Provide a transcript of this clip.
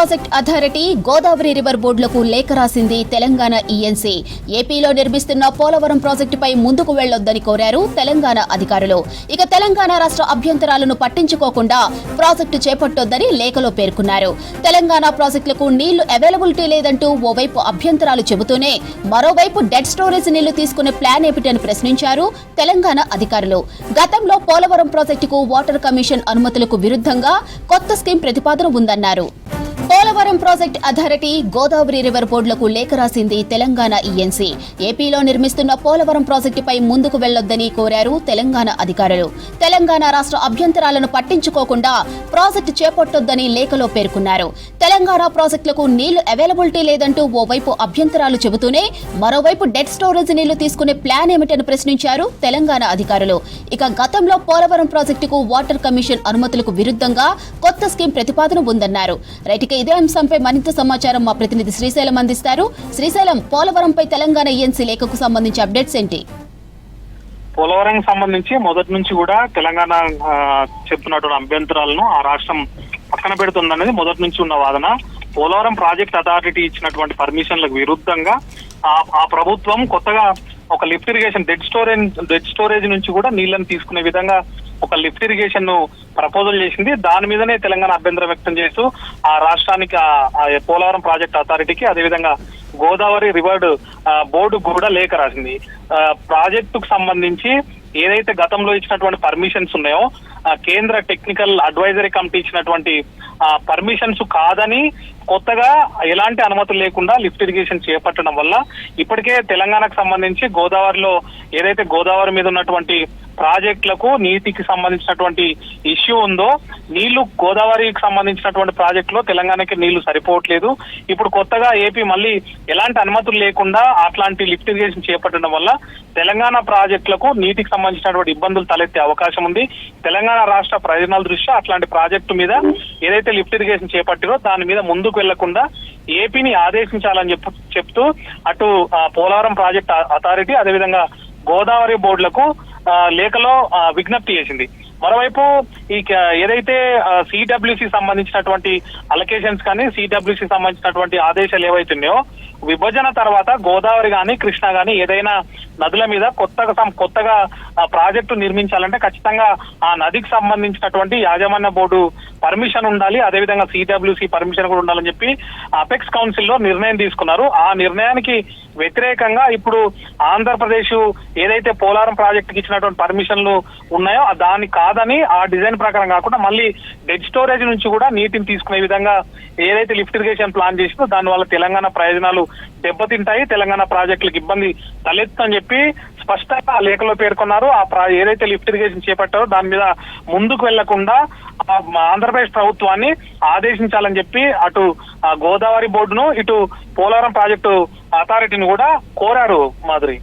Project authority Godavari river బోర్డులకు లేఖ రాసింది తెలంగాణ ఈఎన్సీ. ఏపీలో నిర్మిస్తున్న పోలవరం ప్రాజెక్టుపై ముందుకు వెళ్లొద్దని కోరారు తెలంగాణ అధికారులు. ఇక తెలంగాణ రాష్ట్ర అభ్యంతరాలను పట్టించుకోకుండా ప్రాజెక్టు చేపట్టొద్దని లేఖలో పేర్కొన్నారు. తెలంగాణ ప్రాజెక్టులకు నీళ్లు అవైలబిలిటీ లేదంటూ ఓవైపు అభ్యంతరాలు చెబుతూనే మరోవైపు డెడ్ స్టోరేజ్ నీళ్లు తీసుకునే ప్లాన్ ఏమిటని ప్రశ్నించారు తెలంగాణ అధికారులు. గతంలో పోలవరం ప్రాజెక్టుకు వాటర్ కమిషన్ అనుమతులకు విరుద్ధంగా కొత్త స్కీమ్ ప్రతిపాదన ఉందన్నారు. Polavaram project authority Godavari river బోర్డులకు లేఖ రాసింది తెలంగాణ ఈఎన్సీ. ఏపీలో నిర్మిస్తున్న పోలవరం ప్రాజెక్టుపై ముందుకు వెళ్లొద్దని కోరారు తెలంగాణ అధికారులు. తెలంగాణ రాష్ట్ర అభ్యంతరాలను పట్టించుకోకుండా ప్రాజెక్టు చేపట్టొద్దని లేఖలో పేర్కొన్నారు. తెలంగాణ ప్రాజెక్టులకు నీళ్లు అవైలబిలిటీ లేదంటూ ఓవైపు అభ్యంతరాలు చెబుతూనే మరోవైపు డెడ్ స్టోరేజ్ నీళ్లు తీసుకునే ప్లాన్ ఏమిటని ప్రశ్నించారు తెలంగాణ అధికారులు. ఇక గతంలో పోలవరం ప్రాజెక్టుకు వాటర్ కమిషన్ అనుమతులకు విరుద్ధంగా కొత్త స్కీమ్ ప్రతిపాదన ఉందన్నారు. ఇదే అంశంపై మరింత సమాచారం మా ప్రతినిధి శ్రీశైలం అందిస్తారు. శ్రీశైలం, పోలవరంపై తెలంగాణ ఈఎన్సీ లేఖకు సంబంధించి అప్డేట్స్ ఏంటి? పోలవరం సంబంధించి మొదటి నుంచి కూడా తెలంగాణ చెప్తున్నటువంటి అభ్యంతరాలను ఆ రాష్ట్రం పక్కన పెడుతుందనేది మొదటి నుంచి ఉన్న వాదన. పోలవరం ప్రాజెక్ట్ అథారిటీ ఇచ్చినటువంటి పర్మిషన్లకు విరుద్ధంగా ఆ ప్రభుత్వం కొత్తగా ఒక లిఫ్ట్ ఇరిగేషన్ డెడ్ స్టోరేజ్ నుంచి కూడా నీళ్లను తీసుకునే విధంగా ఒక లిఫ్ట్ ఇరిగేషన్ ను ప్రపోజల్ చేసింది. దాని మీదనే తెలంగాణ అభ్యంతరం వ్యక్తం చేస్తూ ఆ రాష్ట్రానికి పోలవరం ప్రాజెక్ట్ అథారిటీకి అదేవిధంగా గోదావరి రివర్ బోర్డు కూడా లేఖ రాసింది. ప్రాజెక్టుకు సంబంధించి ఏదైతే గతంలో ఇచ్చినటువంటి పర్మిషన్స్ ఉన్నాయో కేంద్ర టెక్నికల్ అడ్వైజరీ కమిటీ ఇచ్చినటువంటి పర్మిషన్స్ కాదని కొత్తగా ఎలాంటి అనుమతులు లేకుండా లిఫ్ట్ ఇరిగేషన్ చేపట్టడం వల్ల ఇప్పటికే తెలంగాణకు సంబంధించి గోదావరిలో ఏదైతే గోదావరి మీద ఉన్నటువంటి ప్రాజెక్టులకు నీటికి సంబంధించినటువంటి ఇష్యూ ఉందో, నీళ్లు గోదావరికి సంబంధించినటువంటి ప్రాజెక్టులో తెలంగాణకి నీళ్లు సరిపోవట్లేదు. ఇప్పుడు కొత్తగా ఏపీ మళ్ళీ ఎలాంటి అనుమతులు లేకుండా అట్లాంటి లిఫ్ట్ ఇరిగేషన్ చేపట్టడం వల్ల తెలంగాణ ప్రాజెక్టులకు నీటికి సంబంధించినటువంటి ఇబ్బందులు తలెత్తే అవకాశం ఉంది. తెలంగాణ రాష్ట్ర ప్రయోజనాల దృష్ట్యా అట్లాంటి ప్రాజెక్టు మీద ఏదైతే లిఫ్ట్ ఇరిగేషన్ చేపట్టిరో దాని మీద ముందుకు వెళ్లకుండా ఏపీని ఆదేశించాలని చెప్తూ అటు పోలవరం ప్రాజెక్ట్ అథారిటీ అదేవిధంగా గోదావరి బోర్డులకు లేఖలో విజ్ఞప్తి చేసింది. మరోవైపు ఈ ఏదైతే సిడబ్ల్యూసి సంబంధించినటువంటి అలొకేషన్స్ కానీ సిడబ్ల్యూసి సంబంధించినటువంటి ఆదేశాలు ఏవైతున్నాయో విభజన తర్వాత గోదావరి కానీ కృష్ణ కానీ ఏదైనా నదుల మీద కొత్తగా ప్రాజెక్టు నిర్మించాలంటే ఖచ్చితంగా ఆ నదికి సంబంధించినటువంటి యాజమాన్య బోర్డు పర్మిషన్ ఉండాలి, అదేవిధంగా సిడబ్ల్యూసి పర్మిషన్ కూడా ఉండాలని చెప్పి అపెక్స్ కౌన్సిల్ లో నిర్ణయం తీసుకున్నారు. ఆ నిర్ణయానికి వ్యతిరేకంగా ఇప్పుడు ఆంధ్రప్రదేశ్ ఏదైతే పోలవరం ప్రాజెక్టుకి ఇచ్చినటువంటి పర్మిషన్లు ఉన్నాయో దాన్ని కాదని ఆ డిజైన్ ప్రకారం కాకుండా మళ్ళీ డెడ్ స్టోరేజ్ నుంచి కూడా నీటిని తీసుకునే విధంగా ఏదైతే లిఫ్ట్ ఇరిగేషన్ ప్లాన్ చేసిందో దానివల్ల తెలంగాణ ప్రయోజనాలు దెబ్బతింటాయి, తెలంగాణ ప్రాజెక్టులకు ఇబ్బంది తలెత్తుందని చెప్పి స్పష్టంగా ఆ లేఖలో పేర్కొన్నారు. ఏదైతే లిఫ్ట్ ఇరిగేషన్ చేపట్టారో దాని మీద ముందుకు వెళ్లకుండా ఆంధ్రప్రదేశ్ ప్రభుత్వాన్ని ఆదేశించాలని చెప్పి అటు గోదావరి బోర్డును ఇటు పోలవరం ప్రాజెక్టు అథారిటీని కూడా కోరారు. మాధురి.